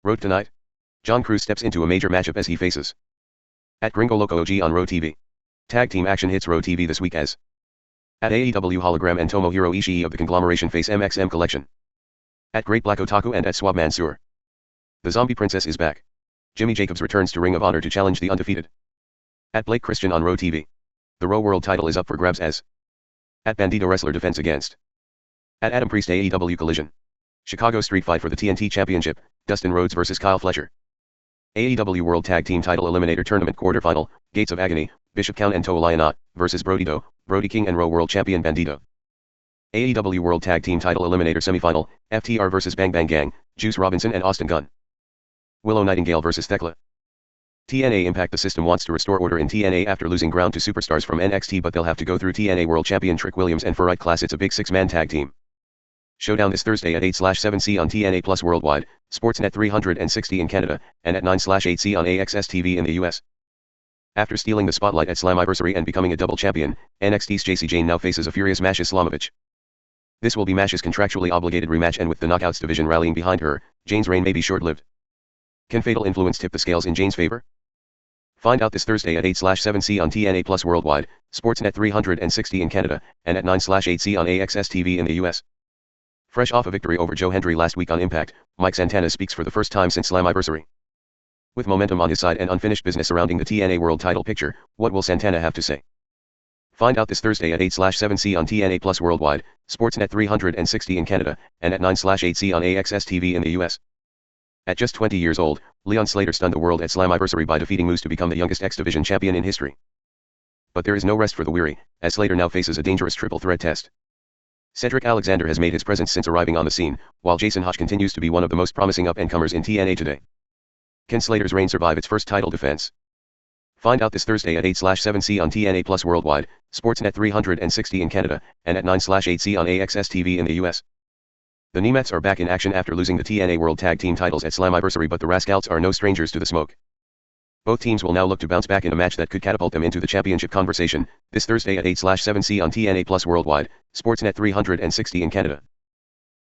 Road tonight? John Cruz steps into a major matchup as he faces at Gringo Loco OG on ROHTV. Tag team action hits ROHTV this week as at AEW Hologram and Tomohiro Ishii of the conglomeration face MXM Collection. At Great Black Otaku and at Swab Mansoor. The Zombie Princess is back. Jimmy Jacobs returns to Ring of Honor to challenge the undefeated. At Blake Christian on ROHTV. The Raw World title is up for grabs as at Bandito Wrestler defense against at Adam Priest AEW Collision. Chicago Street Fight for the TNT Championship, Dustin Rhodes vs Kyle Fletcher. AEW World Tag Team Title Eliminator Tournament Quarterfinal, Gates of Agony, Bishop Count and Toa Lionot vs Brody Doe, Brody King and Raw World Champion Bandito. AEW World Tag Team Title Eliminator Semifinal, FTR vs Bang Bang Gang, Juice Robinson and Austin Gunn. Willow Nightingale vs Thekla. TNA Impact. The system wants to restore order in TNA after losing ground to superstars from NXT, but they'll have to go through TNA World Champion Trick Williams and Ferrite Class. It's a big 6-man tag team showdown this Thursday at 8/7C on TNA Plus Worldwide, Sportsnet 360 in Canada, and at 9/8C on AXS TV in the US. After stealing the spotlight at Slammiversary and becoming a double champion, NXT's Jacy Jayne now faces a furious Masha Slamovich. This will be Masha's contractually obligated rematch, and with the Knockouts division rallying behind her, Jayne's reign may be short-lived. Can fatal influence tip the scales in Jayne's favor? Find out this Thursday at 8/7C on TNA Plus Worldwide, Sportsnet 360 in Canada, and at 9/8C on AXS TV in the US. Fresh off a victory over Joe Hendry last week on Impact, Mike Santana speaks for the first time since Slammiversary. With momentum on his side and unfinished business surrounding the TNA World title picture, what will Santana have to say? Find out this Thursday at 8/7C on TNA Plus Worldwide, Sportsnet 360 in Canada, and at 9/8C on AXS TV in the US. At just 20 years old, Leon Slater stunned the world at Slammiversary by defeating Moose to become the youngest X-Division champion in history. But there is no rest for the weary, as Slater now faces a dangerous triple threat test. Cedric Alexander has made his presence since arriving on the scene, while Jason Hodge continues to be one of the most promising up-and-comers in TNA today. Can Slater's reign survive its first title defense? Find out this Thursday at 8/7C on TNA Plus Worldwide, Sportsnet 360 in Canada, and at 9/8C on AXS TV in the US. The Nemets are back in action after losing the TNA World Tag Team titles at Slammiversary, but the Rascals are no strangers to the smoke. Both teams will now look to bounce back in a match that could catapult them into the championship conversation, this Thursday at 8/7C on TNA Plus Worldwide, Sportsnet 360 in Canada.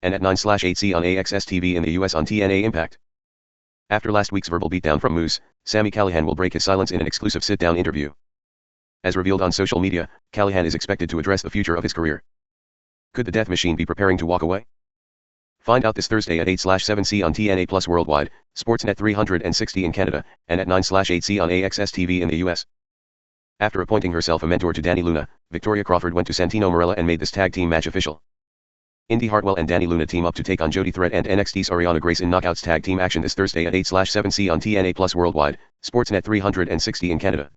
And at 9/8C on AXS TV in the US on TNA Impact. After last week's verbal beatdown from Moose, Sami Callihan will break his silence in an exclusive sit-down interview. As revealed on social media, Callihan is expected to address the future of his career. Could the Death Machine be preparing to walk away? Find out this Thursday at 8/7C on TNA Plus Worldwide, Sportsnet 360 in Canada, and at 9/8C on AXS TV in the US. After appointing herself a mentor to Dani Luna, Victoria Crawford went to Santino Marella and made this tag team match official. Indy Hartwell and Dani Luna team up to take on Jody Threat and NXT's Ariana Grace in Knockouts tag team action this Thursday at 8/7C on TNA Plus Worldwide, Sportsnet 360 in Canada.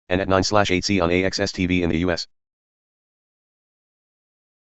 And at 9/8C on AXS TV in the US.